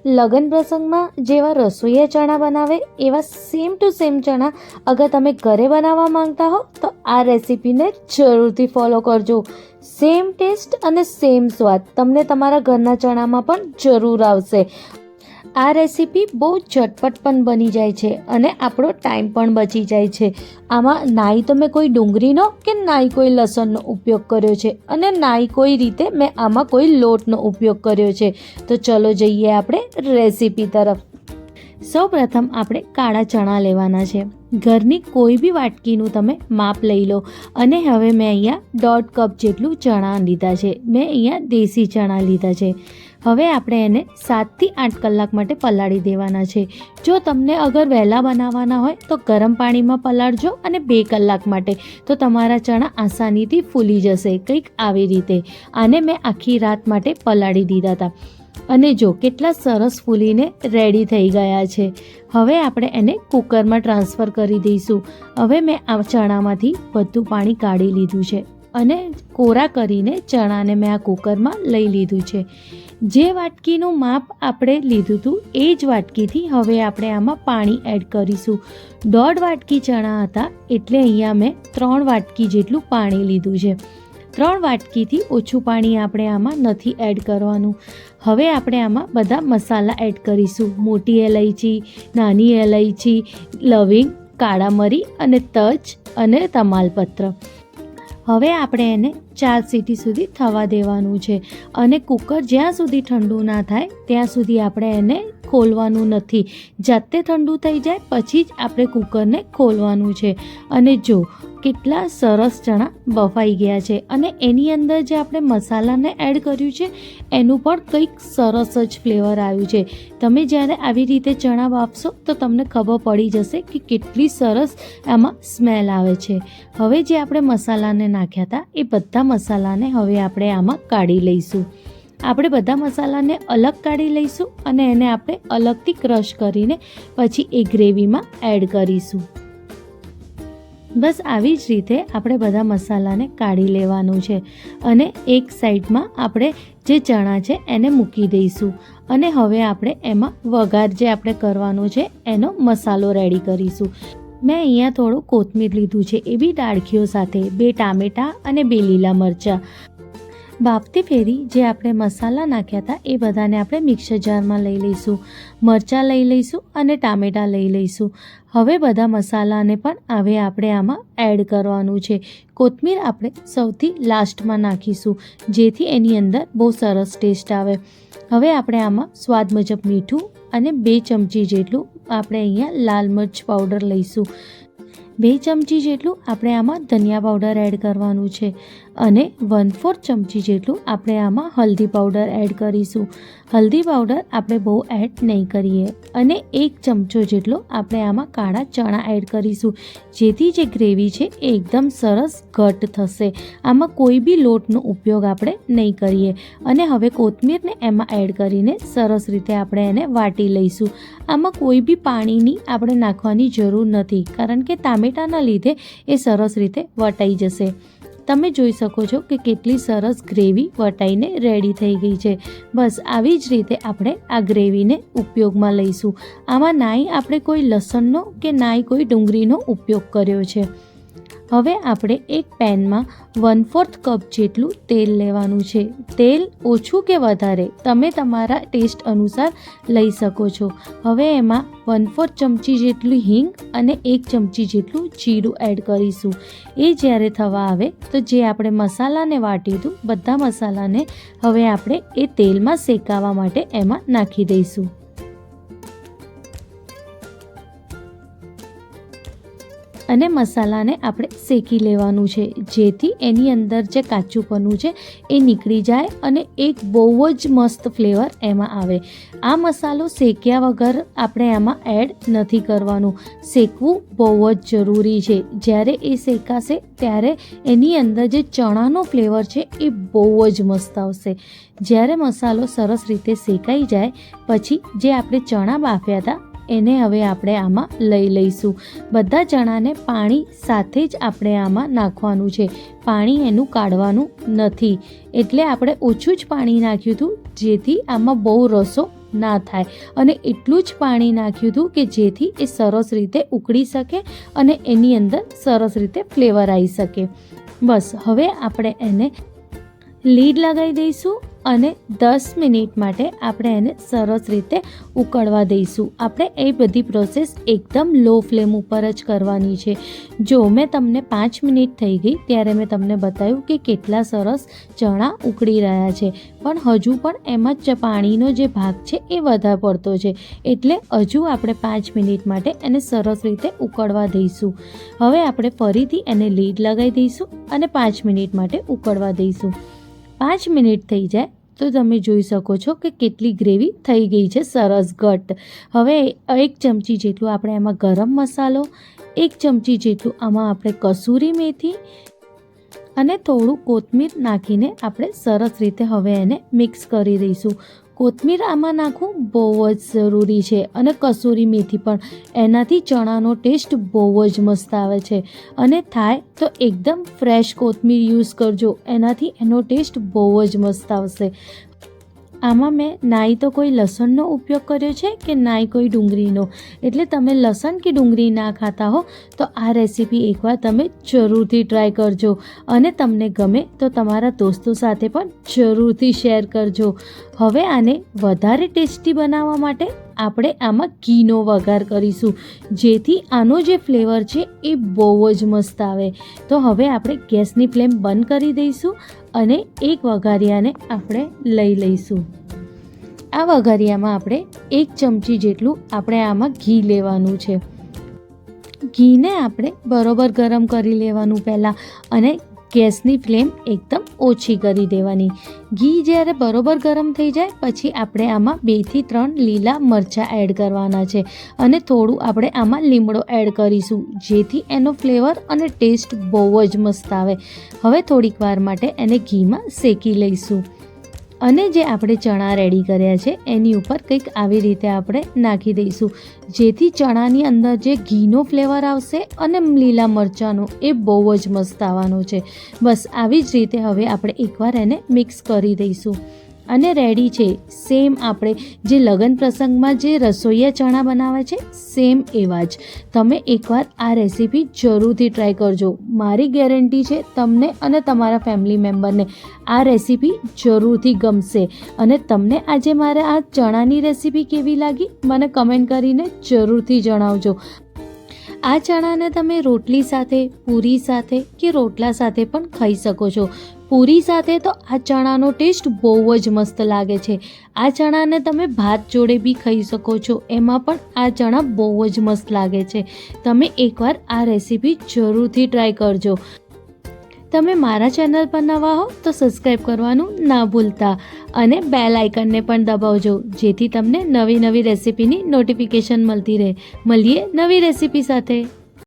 લગ્ન પ્રસંગમાં જેવા રસોઈયા ચણા બનાવે એવા સેમ ટુ સેમ ચણા અગર તમે ઘરે બનાવવા માંગતા હો તો આ રેસીપીને જરૂરથી ફોલો કરજો. સેમ ટેસ્ટ અને સેમ સ્વાદ તમને તમારા ઘરના ચણામાં પણ જરૂર આવશે. આ રેસીપી બહુ ઝટપટ પણ બની જાય છે અને આપણો ટાઈમ પણ બચી જાય છે. આમાં નાઈ તો મેં કોઈ ડુંગળીનો કે નાઈ કોઈ લસણનો ઉપયોગ કર્યો છે અને નાઈ કોઈ રીતે મેં આમાં કોઈ લોટનો ઉપયોગ કર્યો છે. તો ચલો જઈએ આપણે રેસીપી તરફ. સૌપ્રથમ આપણે કાળા ચણા લેવાના છે. ઘરની કોઈ બી વાટકીનું તમે માપ લઈ લો અને હવે મેં અહીંયા 1.5 કપ જેટલું ચણા લીધા છે. મેં અહીંયા દેશી ચણા લીધા છે. હવે આપણે એને 7 થી 8 કલાક માટે પલાળી દેવાના છે. જો તમને અગર વહેલા બનાવવાના હોય તો ગરમ પાણીમાં પલાળજો અને 2 કલાક માટે, તો તમારા ચણા આસાનીથી ફૂલી જશે. કંઈક આવી રીતે આને મેં આખી રાત માટે પલાળી દીધા હતા અને જો કેટલા સરસ ફૂલીને રેડી થઈ ગયા છે. હવે આપણે એને કુકરમાં ટ્રાન્સફર કરી દઈશું. હવે મેં આ ચણામાંથી બધું પાણી કાઢી લીધું છે અને કોરા કરીને ચણાને મેં આ કુકરમાં લઈ લીધું છે. જે વાટકીનું માપ આપણે લીધું હતું એ જ વાટકીથી હવે આપણે આમાં પાણી એડ કરીશું. 1.5 વાટકી ચણા હતા એટલે અહીંયા મેં 3 વાટકી જેટલું પાણી લીધું છે. 3 વાટકીથી ઓછું પાણી આપણે આમાં નથી એડ કરવાનું. હવે આપણે આમાં બધા મસાલા એડ કરીશું. મોટી એલાયચી, નાની એલાયચી, લવિંગ, કાળા મરી અને તજ અને તમાલપત્ર. હવે આપણે એને 4 સીટી સુધી થવા દેવાનું છે અને કુકર જ્યાં સુધી ઠંડુ ના થાય ત્યાં સુધી આપણે એને ખોલવાનું નથી. જાતે ઠંડુ થઈ જાય પછી જ આપણે કુકરને ખોલવાનું છે. અને જો કેટલા સરસ ચણા બફાઈ ગયા છે અને એની અંદર જે આપણે મસાલાને એડ કર્યું છે એનું પણ કંઈક સરસ જ ફ્લેવર આવ્યું છે. તમે જ્યારે આવી રીતે ચણા બાફશો તો તમને ખબર પડી જશે કે કેટલી સરસ આમાં સ્મેલ આવે છે. હવે જે આપણે મસાલાને નાખ્યા હતા એ બધા મસાલાને હવે આપણે આમાં કાઢી લઈશું. આપણે બધા મસાલાને અલગ કાઢી લઈશું અને એને આપણે અલગથી ક્રશ કરીને પછી એ ગ્રેવીમાં એડ કરીશું. બસ આવી જ રીતે આપણે બધા મસાલાને કાઢી લેવાનું છે અને એક સાઈડમાં આપણે જે ચણા છે એને મૂકી દઈશું અને હવે આપણે એમાં વઘાર જે આપણે કરવાનો છે એનો મસાલો રેડી કરીશું. મેં અહીંયા થોડું કોથમીર લીધું છે, એ બી ડાળખીઓ સાથે, 2 ટામેટાં અને 2 લીલા મરચાં. બાફતી ફેરી જે આપણે મસાલા નાખ્યા હતા એ બધાને આપણે મિક્સર જારમાં લઈ લઈશું. મરચાં લઈ લઈશું અને ટામેટાં લઈ લઈશું. હવે બધા મસાલાને પણ હવે આપણે આમાં એડ કરવાનું છે. કોથમીર આપણે સૌથી લાસ્ટમાં નાખીશું જેથી એની અંદર બહુ સરસ ટેસ્ટ આવે. હવે આપણે આમાં સ્વાદ મુજબ મીઠું અને 2 ચમચી જેટલું આપણે અહીંયા લાલ મરચ પાવડર લઈશું. 2 ચમચી જેટલું આપણે આમાં ધનિયા પાવડર એડ કરવાનું છે અને 1/4 ચમચી જેટલું આપણે આમાં હલ્દી પાવડર એડ કરીશું. હલ્દી પાવડર આપણે બહુ એડ નહીં કરીએ અને 1 ચમચો જેટલો આપણે આમાં કાળા ચણા એડ કરીશું જેથી જે ગ્રેવી છે એ એકદમ સરસ ઘટ થશે. આમાં કોઈ બી લોટનો ઉપયોગ આપણે નહીં કરીએ અને હવે કોથમીરને એમાં એડ કરીને સરસ રીતે આપણે એને વાટી લઈશું. આમાં કોઈ બી પાણીની આપણે નાખવાની જરૂર નથી કારણ કે ટામેટાના લીધે એ સરસ રીતે વટાઈ જશે. તમે જોઈ શકો છો કે કેટલી સરસ ગ્રેવી વટાઈને રેડી થઈ ગઈ છે. બસ આવી જ રીતે આપણે આ ગ્રેવીને ઉપયોગમાં લઈશું. આમાં નાઈ આપણે કોઈ લસણનો કે નાઈ કોઈ ડુંગળીનો ઉપયોગ કર્યો છે. હવે આપણે એક પેનમાં 1/4 કપ જેટલું તેલ લેવાનું છે. તેલ ઓછું કે વધારે તમે તમારા ટેસ્ટ અનુસાર લઈ શકો છો. હવે એમાં 1/4 ચમચી જેટલું હિંગ અને 1 ચમચી જેટલું જીરું એડ કરીશું. એ જ્યારે થવા આવે તો જે આપણે મસાલાને વાટ્યું હતું બધા મસાલાને હવે આપણે એ તેલમાં શેકાવા માટે એમાં નાખી દઈશું. અને મસાલાને આપણે શેકી લેવાનું છે જેથી એની અંદર જે કાચુંપણું છે એ નીકળી જાય અને એક બહુ જ મસ્ત ફ્લેવર એમાં આવે. આ મસાલો શેક્યા વગર આપણે આમાં એડ નથી કરવાનું. શેકવું બહુ જ જરૂરી છે. જ્યારે એ શેકાશે ત્યારે એની અંદર જે ચણાનો ફ્લેવર છે એ બહુ જ મસ્ત આવશે. જ્યારે મસાલો સરસ રીતે શેકાઈ જાય પછી જે આપણે ચણા બાફ્યા હતા એને હવે આપણે આમાં લઈ લઈશું. બધા ચણાને પાણી સાથે જ આપણે આમાં નાખવાનું છે. પાણી એનું કાઢવાનું નથી એટલે આપણે ઓછું જ પાણી નાખ્યું હતું જેથી આમાં બહુ રસો ના થાય. અને એટલું જ પાણી નાખ્યું હતું કે જેથી એ સરસ રીતે ઉકળી શકે અને એની અંદર સરસ રીતે ફ્લેવર આવી શકે. બસ હવે આપણે એને લીડ લગાવી દઈશું અને 10 મિનિટ માટે આપણે એને સરસ રીતે ઉકળવા દઈશું. આપણે એ બધી પ્રોસેસ એકદમ લો ફ્લેમ ઉપર જ કરવાની છે. જો મેં તમને 5 મિનિટ થઈ ગઈ ત્યારે મેં તમને બતાવ્યું કે કેટલા સરસ ચણા ઉકળી રહ્યા છે, પણ હજુ પણ એમાં જ પાણીનો જે ભાગ છે એ વધારે પડતો છે, એટલે હજુ આપણે 5 મિનિટ માટે એને સરસ રીતે ઉકળવા દઈશું. હવે આપણે ફરીથી એને લીડ લગાવી દઈશું અને 5 મિનિટ માટે ઉકળવા દઈશું. 5 મિનિટ થઈ જાય તો તમે જોઈ શકો છો કે કેટલી ગ્રેવી થઈ ગઈ છે, સરસ ઘટ. હવે 1 ચમચી જેટલું આપણે એમાં ગરમ મસાલો, 1 ચમચી જેટલું આમાં આપણે કસૂરી મેથી અને થોડું કોથમીર નાખીને આપણે સરસ રીતે હવે એને મિક્સ કરી દઈશું. કોથમીર આમાં નાખવું બહુ જ જરૂરી છે અને કસૂરી મેથી પણ, એનાથી ચણાનો ટેસ્ટ બહુ જ મસ્ત આવે છે. અને થાય તો એકદમ ફ્રેશ કોથમીર યુઝ કરજો, એનાથી એનો ટેસ્ટ બહુ જ મસ્ત આવશે. આમાં મેં નાઈ તો કોઈ લસણનો ઉપયોગ કર્યો છે કે નાઈ કોઈ ડુંગળીનો, એટલે તમે લસણ કે ડુંગળી ના ખાતા હો તો આ રેસીપી એકવાર તમે જરૂરથી ટ્રાય કરજો અને તમને ગમે તો તમારા દોસ્તો સાથે પણ જરૂરથી શેર કરજો. હવે આને વધારે ટેસ્ટી બનાવવા માટે આપણે આમાં ઘીનો વઘાર કરીશું, જેથી આનો જે ફ્લેવર છે એ બહુ જ મસ્ત આવે. તો હવે આપણે ગેસની ફ્લેમ બંધ કરી દઈશું અને એક વઘારિયાને આપણે લઈ લઈશું. આ વઘારિયામાં આપણે 1 ચમચી જેટલું આપણે આમાં ઘી લેવાનું છે. ઘીને આપણે બરોબર ગરમ કરી લેવાનું પહેલાં અને ગેસની ફ્લેમ એકદમ ઓછી કરી દેવાની. ઘી જ્યારે બરોબર ગરમ થઈ જાય પછી આપણે આમાં 2 થી 3 લીલા મરચાં એડ કરવાના છે અને થોડું આપણે આમાં લીમડો એડ કરીશું, જેથી એનો ફ્લેવર અને ટેસ્ટ બહુ જ મસ્ત આવે. હવે થોડીક વાર માટે એને ઘીમાં શેકી લઈશું અને જે આપણે ચણા રેડી કર્યા છે એની ઉપર કંઈક આવી રીતે આપણે નાખી દઈશું, જેથી ચણાની અંદર જે ઘીનો ફ્લેવર આવશે અને લીલા મરચાંનો એ બહુ જ મસ્ત આવવાનો છે. બસ આવી જ રીતે હવે આપણે એકવાર એને મિક્સ કરી દઈશું અને રેડી છે. સેમ આપણે જે લગ્ન પ્રસંગમાં જે રસોઈયા ચણા બનાવે છે સેમ એવા જ. તમે એકવાર આ રેસીપી જરૂરથી ટ્રાય કરજો. મારી ગેરંટી છે તમને અને તમારા ફેમિલી મેમ્બરને આ રેસીપી જરૂરથી ગમશે. અને તમને આજે મારે આ ચણાની રેસીપી કેવી લાગી મને કમેન્ટ કરીને જરૂરથી જણાવજો. આ ચણાને તમે રોટલી સાથે, પૂરી સાથે કે રોટલા સાથે પણ ખાઈ શકો છો. પૂરી સાથે તો આ ચણાનો ટેસ્ટ બહુ જ મસ્ત લાગે છે. આ ચણાને તમે ભાત જોડે બી ખાઈ શકો છો, એમાં પણ આ ચણા બહુ જ મસ્ત લાગે છે. તમે એકવાર આ રેસીપી જરૂરથી ટ્રાય કરજો. તમે મારા ચેનલ પર નવા હો તો સબસ્ક્રાઈબ કરવાનું ના ભૂલતા અને બેલ આઇકનને પણ દબાવજો, જેથી તમને નવી નવી રેસીપીની નોટિફિકેશન મળતી રહે. મળીએ નવી રેસીપી સાથે.